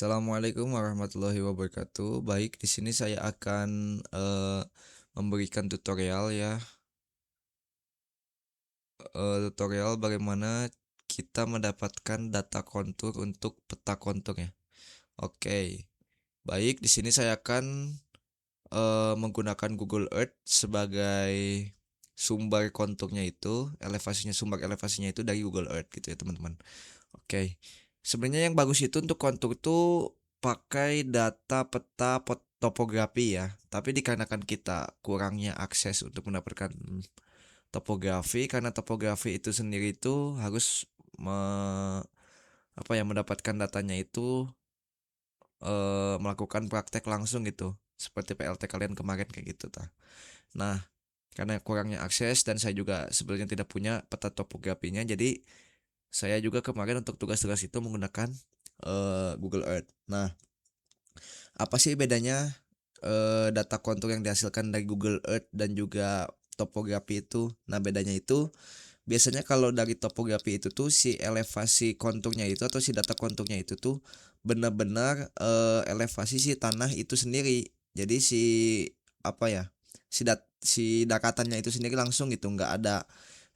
Assalamualaikum warahmatullahi wabarakatuh. Baik, di sini saya akan memberikan tutorial ya, tutorial bagaimana kita mendapatkan data kontur untuk peta kontur ya. Oke, baik, di sini saya akan menggunakan Google Earth sebagai sumber konturnya itu, sumber elevasinya itu dari Google Earth gitu ya teman-teman. Oke. Sebenarnya yang bagus itu untuk kontur tuh pakai data peta topografi ya. Tapi dikarenakan kita kurangnya akses untuk mendapatkan topografi, karena topografi itu sendiri itu harus mendapatkan datanya itu melakukan praktek langsung gitu. Seperti PLT kalian kemarin kayak gitu ta. Nah, karena kurangnya akses dan saya juga sebenarnya tidak punya peta topografinya, jadi saya juga kemarin untuk tugas-tugas itu menggunakan Google Earth. Nah, apa sih bedanya data kontur yang dihasilkan dari Google Earth dan juga topografi itu? Nah, bedanya itu biasanya kalau dari topografi itu tuh si elevasi konturnya itu atau si data konturnya itu tuh benar-benar elevasi si tanah itu sendiri. Jadi apa ya? Si dakatannya itu sendiri langsung gitu, nggak ada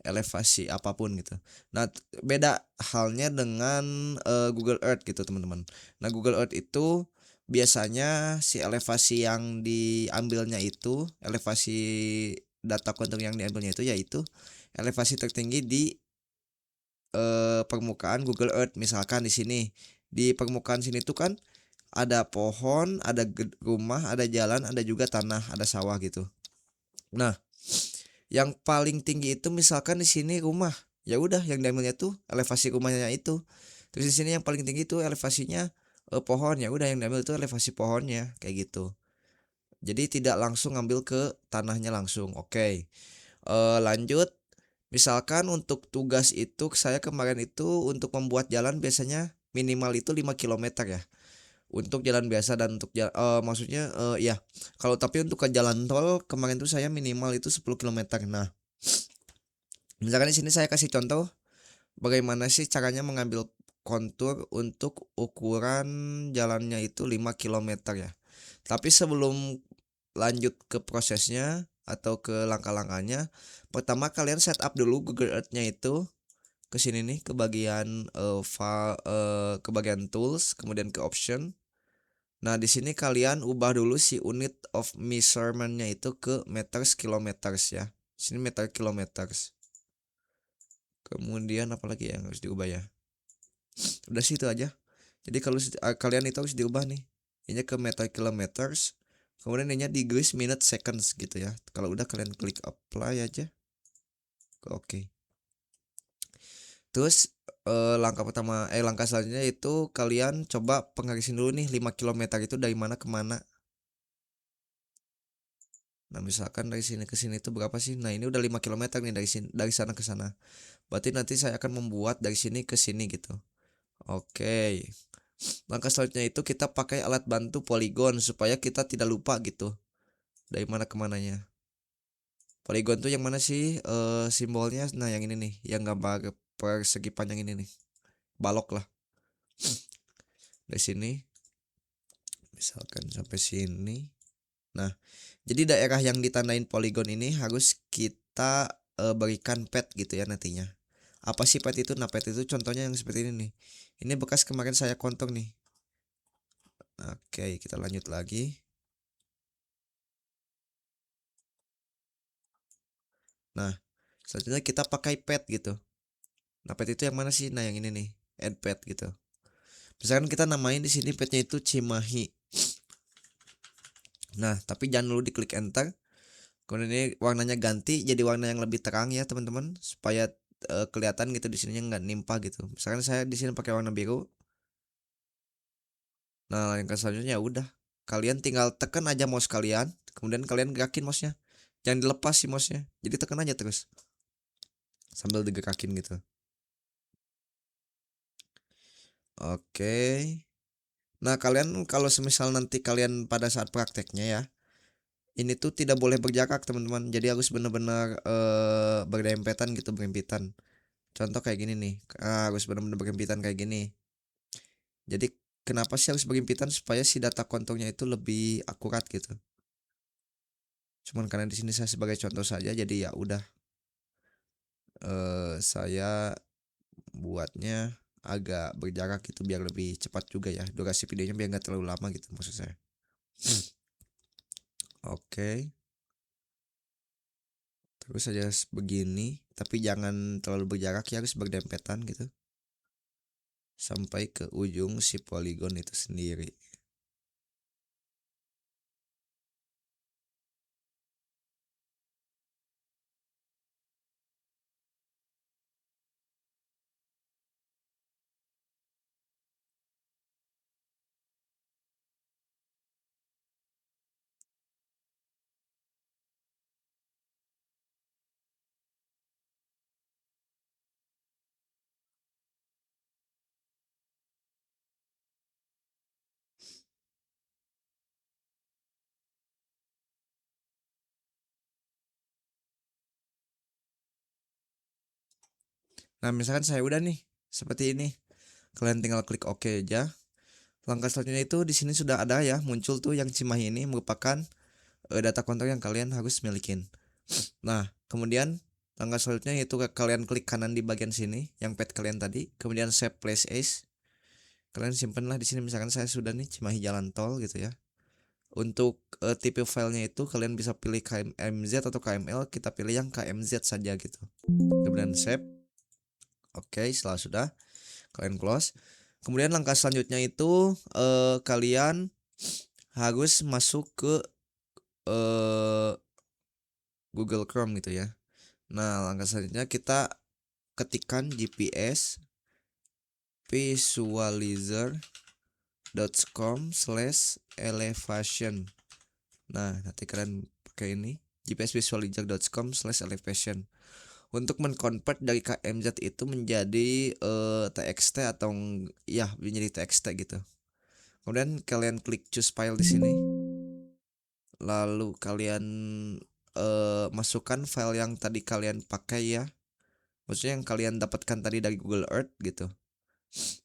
elevasi apapun gitu. Nah, beda halnya dengan Google Earth gitu, teman-teman. Nah, Google Earth itu biasanya si elevasi yang diambilnya itu, elevasi data kontur yang diambilnya itu yaitu elevasi tertinggi di permukaan Google Earth. Misalkan di sini, di permukaan sini tuh kan ada pohon, ada rumah, ada jalan, ada juga tanah, ada sawah gitu. Nah, yang paling tinggi itu misalkan di sini rumah. Ya udah yang diambilnya tuh elevasi rumahnya itu. Terus di sini yang paling tinggi itu elevasinya pohon. Ya udah yang diambil itu elevasi pohonnya kayak gitu. Jadi tidak langsung ngambil ke tanahnya langsung. Oke. Lanjut. Misalkan untuk tugas itu saya kemarin itu untuk membuat jalan biasanya minimal itu 5 kilometer ya. Untuk jalan biasa dan untuk maksudnya ya. Kalau tapi untuk ke jalan tol kemarin tuh saya minimal itu 10 kilometer. Nah, misalkan di sini saya kasih contoh bagaimana sih caranya mengambil kontur untuk ukuran jalannya itu 5 kilometer ya. Tapi sebelum lanjut ke prosesnya atau ke langkah-langkahnya, pertama kalian setup dulu Google Earth-nya itu ke sini nih ke bagian ke bagian tools, kemudian ke option. Nah, di sini kalian ubah dulu si unit of measurement-nya itu ke meters kilometers ya. Sini meter kilometers. Kemudian apalagi yang harus diubah ya? Udah sih itu aja. Jadi kalau kalian itu harus diubah nih. Ini ke meter kilometers. Kemudian ini degrees minute seconds gitu ya. Kalau udah kalian klik apply aja. Oke. Terus langkah selanjutnya itu kalian coba pengarisin dulu nih 5 kilometer itu dari mana ke mana. Nah, misalkan dari sini ke sini itu berapa sih? Nah, ini udah 5 kilometer nih dari sini, dari sana ke sana. Berarti nanti saya akan membuat dari sini ke sini gitu. Oke. Langkah selanjutnya itu kita pakai alat bantu poligon supaya kita tidak lupa gitu dari mana ke mananya. Poligon tuh yang mana sih simbolnya? Nah, yang ini nih, yang gambar persegi panjang ini nih. Balok lah. Dari sini misalkan sampai sini. Nah, jadi daerah yang ditandain poligon ini harus kita berikan pet gitu ya nantinya. Apa sih pet itu? Nah, pet itu contohnya yang seperti ini nih. Ini bekas kemarin saya kontur nih. Oke, kita lanjut lagi. Nah, selanjutnya kita pakai pet gitu. Nah, pet itu yang mana sih? Nah, yang ini nih, add pet gitu. Misalkan kita namain di sini petnya itu Cimahi. Nah, tapi jangan dulu diklik enter. Kemudian ini warnanya ganti jadi warna yang lebih terang ya, teman-teman, supaya kelihatan gitu di sininya nggak nimpa gitu. Misalkan saya di sini pakai warna biru. Nah, yang selanjutnya ya udah. Kalian tinggal tekan aja mouse kalian, kemudian kalian gerakin mouse-nya. Jangan dilepas sih mouse-nya. Jadi tekan aja terus sambil digerakin gitu. Oke. Nah, kalian kalau semisal nanti kalian pada saat prakteknya ya, ini tuh tidak boleh berjarak, teman-teman. Jadi harus benar-benar berdempetan gitu, berhimpitan. Contoh kayak gini nih. Harus benar-benar berhimpitan kayak gini. Jadi kenapa sih harus berhimpitan supaya si data kontolnya itu lebih akurat gitu. Cuman karena di sini saya sebagai contoh saja, jadi ya udah saya buatnya agak berjarak gitu biar lebih cepat juga ya, durasi videonya biar nggak terlalu lama gitu maksud saya. Oke, terus saja begini, tapi jangan terlalu berjarak ya, harus berdempetan gitu sampai ke ujung si poligon itu sendiri. Nah, misalkan saya udah nih seperti ini, kalian tinggal klik OK aja. Langkah selanjutnya itu di sini sudah ada ya, muncul tuh yang Cimahi ini merupakan data kontak yang kalian harus milikin. Nah, kemudian langkah selanjutnya yaitu kalian klik kanan di bagian sini yang pet kalian tadi, kemudian save place as. Kalian simpenlah di sini, misalkan saya sudah nih Cimahi Jalan Tol gitu ya. Untuk tipe filenya itu kalian bisa pilih KMZ atau KML, kita pilih yang KMZ saja gitu. Kemudian save. Oke, setelah sudah kalian close. Kemudian langkah selanjutnya itu kalian harus masuk ke Google Chrome gitu ya. Nah, langkah selanjutnya kita ketikkan GPS visualizer.com/elevation. Nah, nanti kalian pakai ini gpsvisualizer.com/elevation untuk mengkonvert dari KMZ itu menjadi TXT atau ya menjadi TXT gitu. Kemudian kalian klik choose file di sini. Lalu kalian masukkan file yang tadi kalian pakai ya. Maksudnya yang kalian dapatkan tadi dari Google Earth gitu.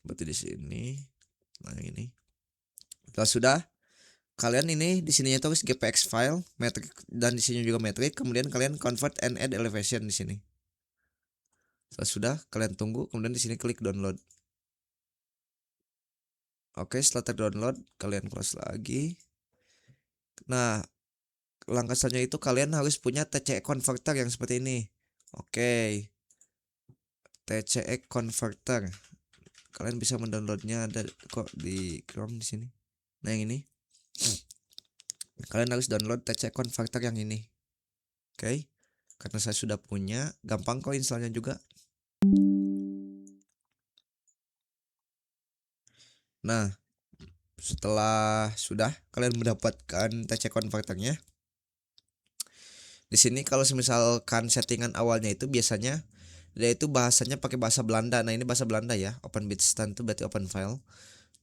Berarti di sini. Nah, ini. Setelah sudah, kalian ini di sininya tulis GPX file, metric, dan di sini juga metric. Kemudian kalian convert and add elevation di sini. Setelah sudah, kalian tunggu. Kemudian di sini klik download. Oke, setelah terdownload, kalian close lagi. Nah, langkah selanjutnya itu kalian harus punya TCE converter yang seperti ini. Oke, TCE converter. Kalian bisa mendownloadnya, ada kok di Chrome di sini. Nah, yang ini. Kalian harus download TCE converter yang ini. Oke. Karena saya sudah punya, gampang kok installnya juga. Nah, setelah sudah kalian mendapatkan TCE converternya, di sini kalau misalkan settingan awalnya itu biasanya dia itu bahasanya pakai bahasa Belanda. Nah, ini bahasa Belanda ya. Open Bitstamp itu berarti open file.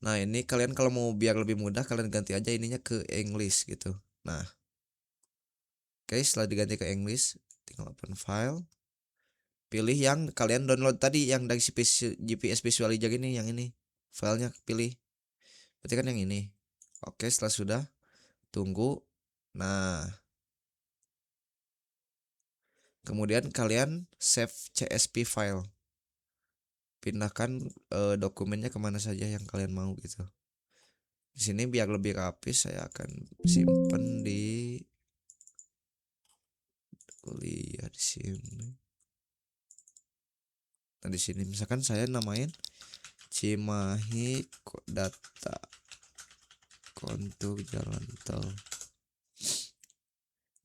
Nah, ini kalian kalau mau biar lebih mudah kalian ganti aja ininya ke English gitu. Nah, oke, setelah diganti ke English, tinggal open file. Pilih yang kalian download tadi yang dari GPS Visualizer ini, yang ini. Filenya pilih. Berarti kan yang ini. Oke, setelah sudah tunggu. Nah, kemudian kalian save CSV file. Pindahkan dokumennya kemana saja yang kalian mau gitu. Di sini biar lebih rapi saya akan simpan di kuliah di sini. Nah, di sini misalkan saya namain Cimahi data kontur jalan tol.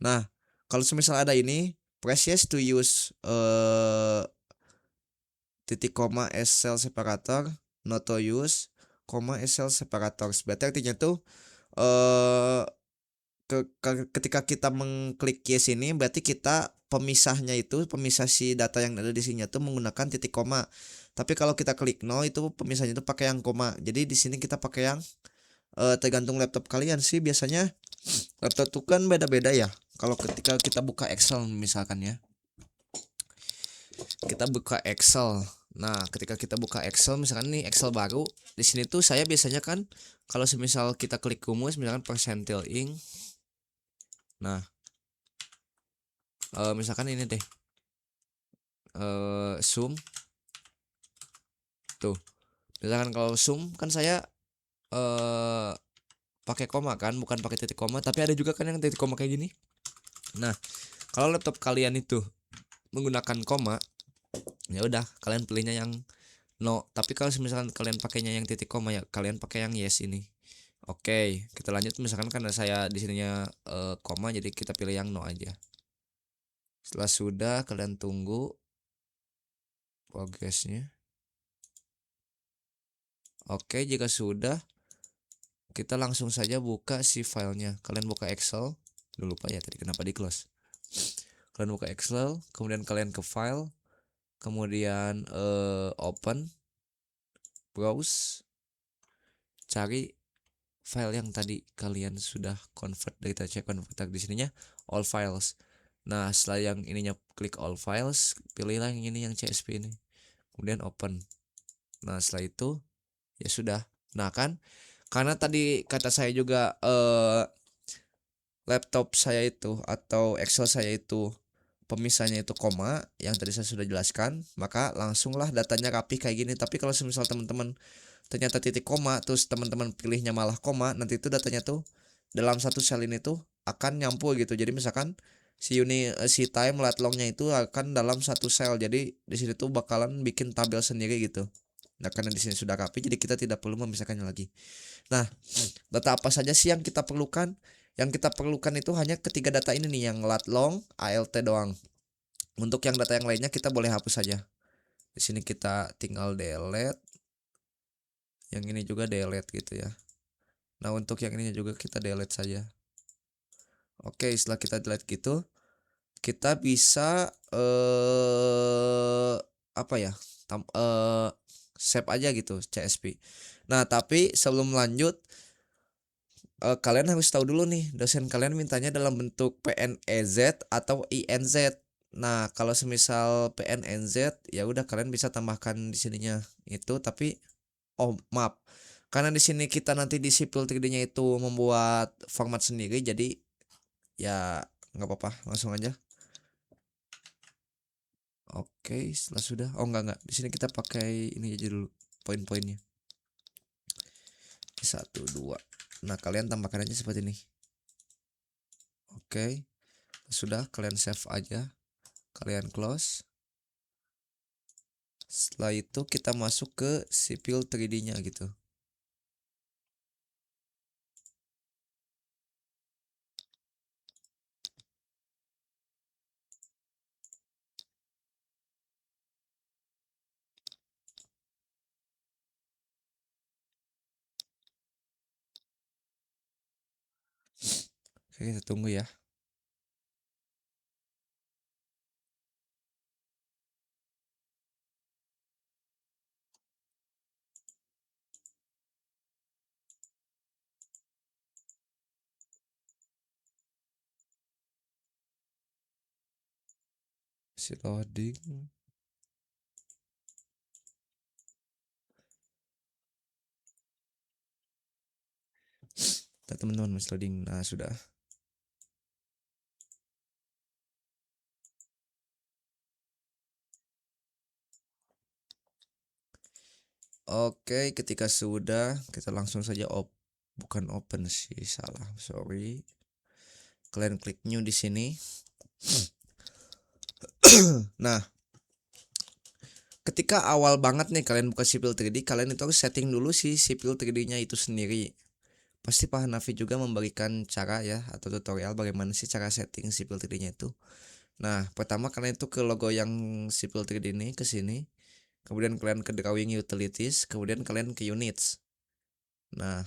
Nah, kalau semisal ada ini, press yes to use titik koma as cell separator, not to use koma as cell separator. Berarti artinya tuh ketika kita mengklik yes ini berarti kita pemisahnya itu, pemisah si data yang ada di sini tuh menggunakan titik koma. Tapi kalau kita klik no itu pemisahnya itu pakai yang koma. Jadi di sini kita pakai yang tergantung laptop kalian sih, biasanya laptop tuh kan beda-beda ya. Kalau ketika kita buka Excel misalkan ya, kita buka Excel. Nah, ketika kita buka Excel misalkan nih Excel baru, di sini tuh saya biasanya kan kalau semisal kita klik rumus misalkan percentil ing. Nah, misalkan ini deh. Sum tuh. Misalkan kalau sum kan saya eh pakai koma kan, bukan pakai titik koma, tapi ada juga kan yang titik koma kayak gini. Nah, kalau laptop kalian itu menggunakan koma, ya udah kalian pilihnya yang no. Tapi kalau misalkan kalian pakainya yang titik koma ya kalian pakai yang yes ini. Oke, kita lanjut misalkan karena saya di sininya koma jadi kita pilih yang no aja. Setelah sudah kalian tunggu progresnya. Oke, jika sudah kita langsung saja buka si filenya. Kalian buka Excel. Lupa ya tadi kenapa di close. Kalian buka Excel, kemudian kalian ke file, kemudian open, browse, cari file yang tadi kalian sudah convert dari kita cek convert di sininya all files. Nah, setelah yang ininya klik all files, pilihlah yang ini yang CSV ini. Kemudian open. Nah, setelah itu ya sudah. Nah, kan karena tadi kata saya juga laptop saya itu atau Excel saya itu pemisahnya itu koma yang tadi saya sudah jelaskan, maka langsunglah datanya rapi kayak gini. Tapi kalau misal teman-teman ternyata titik koma terus teman-teman pilihnya malah koma, nanti itu datanya tuh dalam satu sel ini tuh akan nyampur gitu. Jadi misalkan si time lat longnya itu akan dalam satu sel. Jadi di sini tuh bakalan bikin tabel sendiri gitu. Nah, karena di sini sudah rapi jadi kita tidak perlu memisahkannya lagi. Nah, data apa saja sih yang kita perlukan? Yang kita perlukan itu hanya ketiga data ini nih, yang lat long, ALT doang. Untuk yang data yang lainnya kita boleh hapus saja. Di sini kita tinggal delete. Yang ini juga delete gitu ya. Nah, untuk yang ininya juga kita delete saja. Oke, setelah kita delete gitu, kita bisa apa ya? Save aja gitu CSV. Nah, tapi sebelum lanjut kalian harus tahu dulu nih, dosen kalian mintanya dalam bentuk PNEZ atau INZ. Nah, kalau semisal PNNZ ya udah kalian bisa tambahkan di sininya itu, tapi oh maaf. Karena di sini kita nanti di sipil 3D-nya itu membuat format sendiri, jadi ya nggak apa-apa, langsung aja. Oke, setelah sudah. Oh enggak. Di sini kita pakai ini aja dulu poin-poinnya. Satu, dua. Nah, kalian tambahkan aja seperti ini. Oke. Sudah, kalian save aja. Kalian close. Setelah itu kita masuk ke sipil 3D-nya gitu. Oke, kita tunggu ya. Si loading. Nah, teman-teman masih loading. Nah, sudah. Oke, ketika sudah, kita langsung saja bukan open sih, salah, sorry. Kalian klik new di sini. Nah, ketika awal banget nih kalian buka sipil 3D, kalian itu harus setting dulu si sipil 3D-nya itu sendiri. Pasti Pak Hanafi juga memberikan cara ya atau tutorial bagaimana sih cara setting sipil 3D-nya itu. Nah, pertama kalian itu ke logo yang sipil 3D ini ke sini. Kemudian kalian ke drawing utilities, kemudian kalian ke units. Nah,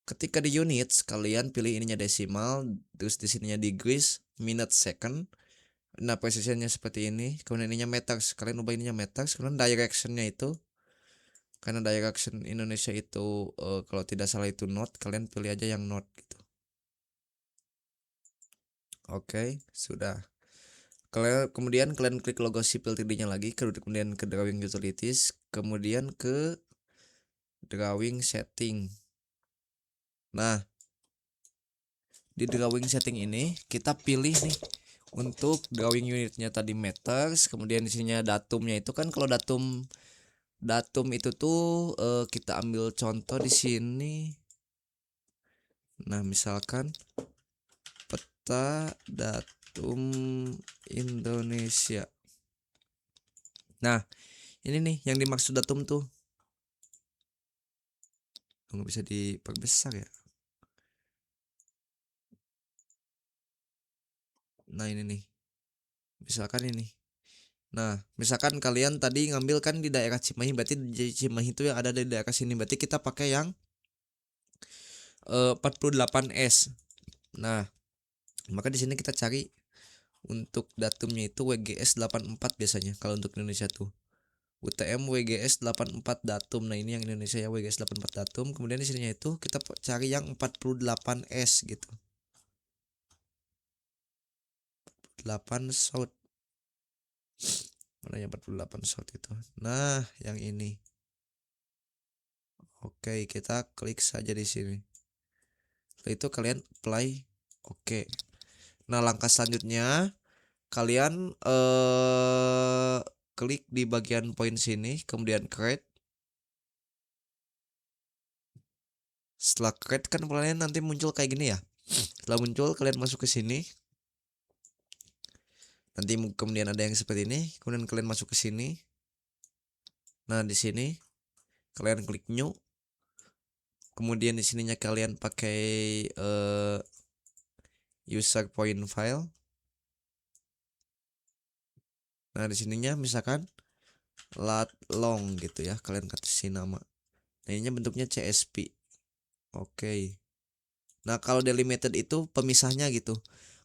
ketika di units kalian pilih ininya desimal, terus di sininya degrees, minute, second. Nah, precisionnya seperti ini. Kemudian ininya meters, kalian ubah ininya meters. Kemudian directionnya itu, karena direction Indonesia itu kalau tidak salah itu knot, kalian pilih aja yang knot gitu. Oke, sudah. Kemudian kalian klik logo sipil 3D-nya lagi, kemudian ke drawing utilities, kemudian ke drawing setting. Nah, di drawing setting ini kita pilih nih untuk drawing unitnya tadi meters, kemudian di sininya datumnya itu kan kalau datum itu tuh kita ambil contoh di sini. Nah, misalkan peta datum Indonesia. Nah, ini nih yang dimaksud datum tuh. Nggak bisa diperbesar ya. Nah, ini nih. Misalkan ini. Nah, misalkan kalian tadi ngambil kan di daerah Cimahi, berarti di Cimahi itu yang ada di daerah sini. Berarti kita pakai yang 48S. Nah, maka di sini kita cari untuk datumnya itu WGS 84 biasanya kalau untuk Indonesia tuh. UTM WGS 84 datum. Nah, ini yang Indonesia ya, WGS 84 datum. Kemudian di sininya itu kita cari yang 48S gitu. 8 South. Mana yang 48 South itu? Nah, yang ini. Oke, kita klik saja di sini. Setelah itu kalian apply. Oke. Nah, langkah selanjutnya kalian klik di bagian poin sini, kemudian create. Setelah create kan kalian nanti muncul kayak gini ya. Setelah muncul kalian masuk ke sini. Nanti kemudian ada yang seperti ini, kemudian kalian masuk ke sini. Nah, di sini kalian klik new. Kemudian di sininya kalian pakai user point file. Nah, di sininya misalkan lat long gitu ya, kalian kasih nama. Nah, ini bentuknya CSV. Oke. Nah, kalau delimited itu pemisahnya gitu.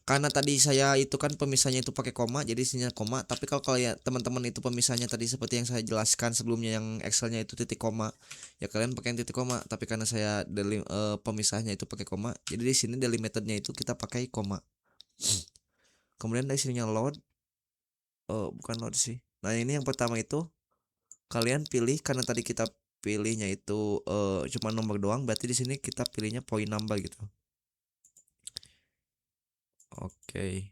Karena tadi saya itu kan pemisahnya itu pakai koma, jadi isinya koma. Tapi kalau kalian teman-teman itu pemisahnya tadi seperti yang saya jelaskan sebelumnya yang Excelnya itu titik koma, ya kalian pakai titik koma. Tapi karena saya pemisahnya itu pakai koma, jadi di sini delimitednya itu kita pakai koma. Kemudian dari sininya load, bukan load sih. Nah, ini yang pertama itu kalian pilih karena tadi kita pilihnya itu cuma nomor doang, berarti di sini kita pilihnya point number gitu. Oke.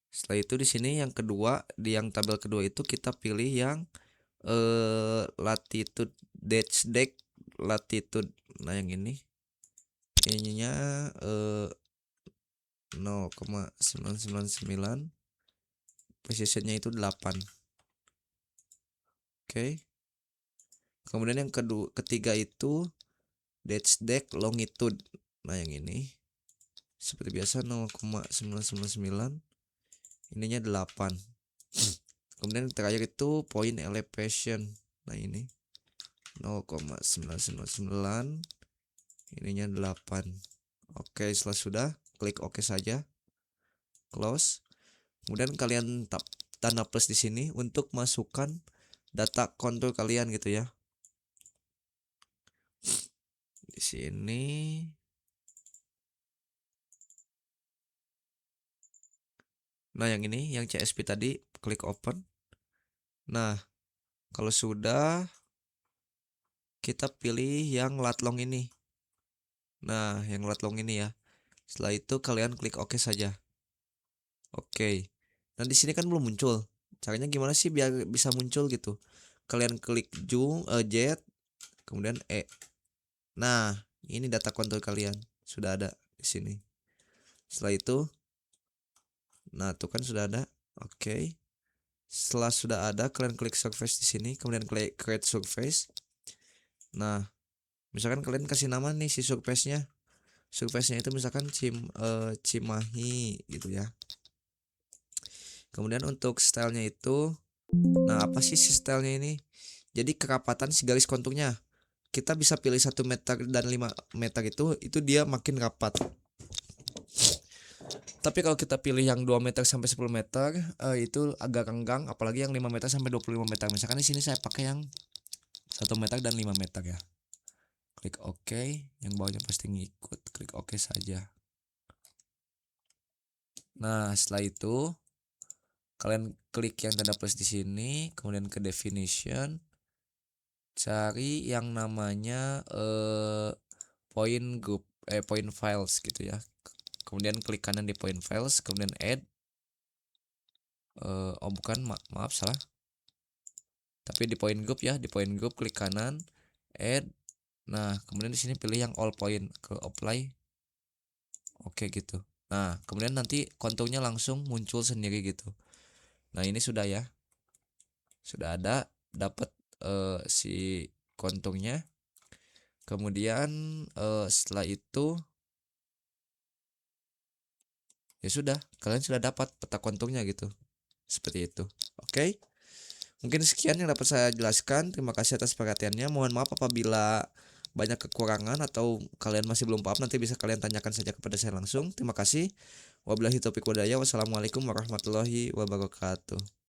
Setelah itu di sini yang kedua, di yang tabel kedua itu kita pilih yang latitude deck latitude. Nah, yang ininya 0,999, precisionnya itu 8. Oke. Kemudian yang ketiga itu deck longitude. Nah, yang ini seperti biasa 0,999, ininya 8. Kemudian yang terakhir itu point elevation. Nah, ini 0,999, ininya 8. Oke, setelah sudah klik OK saja, close. Kemudian kalian tanda plus di sini untuk masukkan data kontur kalian gitu ya. Di sini. Nah, yang ini yang CSV tadi klik open. Nah, kalau sudah kita pilih yang lat long ini. Nah, yang lat long ini ya. Setelah itu kalian klik OK saja. Oke. Nah, di sini kan belum muncul. Caranya gimana sih biar bisa muncul gitu? Kalian klik Z, kemudian E. Nah, ini data kontur kalian sudah ada di sini. Setelah itu, nah itu kan sudah ada. Oke. Setelah sudah ada, kalian klik surface di sini, kemudian klik create surface. Nah, misalkan kalian kasih nama nih si surface-nya. Surface-nya itu misalkan Cimahi gitu ya. Kemudian untuk stylenya itu, nah apa sih si stylenya ini? Jadi kerapatan si garis konturnya. Kita bisa pilih 1 meter dan 5 meter itu dia makin rapat. Tapi kalau kita pilih yang 2 meter sampai 10 meter itu agak renggang, apalagi yang 5 meter sampai 25 meter. Misalkan di sini saya pakai yang 1 meter dan 5 meter ya. Klik OK, yang bawahnya pasti ngikut. Klik OK saja. Nah, setelah itu Kalian klik yang tanda plus di sini, kemudian ke definition, cari yang namanya point files gitu ya. Kemudian klik kanan di point files, kemudian add. Oh bukan, maaf salah. Tapi di point group ya, di point group klik kanan, add. Nah, kemudian di sini pilih yang all point, ke apply. Oke gitu. Nah, kemudian nanti konturnya langsung muncul sendiri gitu. Nah, ini sudah ya. Sudah ada, dapat si konturnya. Kemudian setelah itu ya sudah, kalian sudah dapat peta konturnya gitu. Seperti itu. Oke. Mungkin sekian yang dapat saya jelaskan. Terima kasih atas perhatiannya. Mohon maaf apabila banyak kekurangan atau kalian masih belum paham, nanti bisa kalian tanyakan saja kepada saya langsung. Terima kasih. Wabillahi taufiq walhidayah. Wassalamualaikum warahmatullahi wabarakatuh.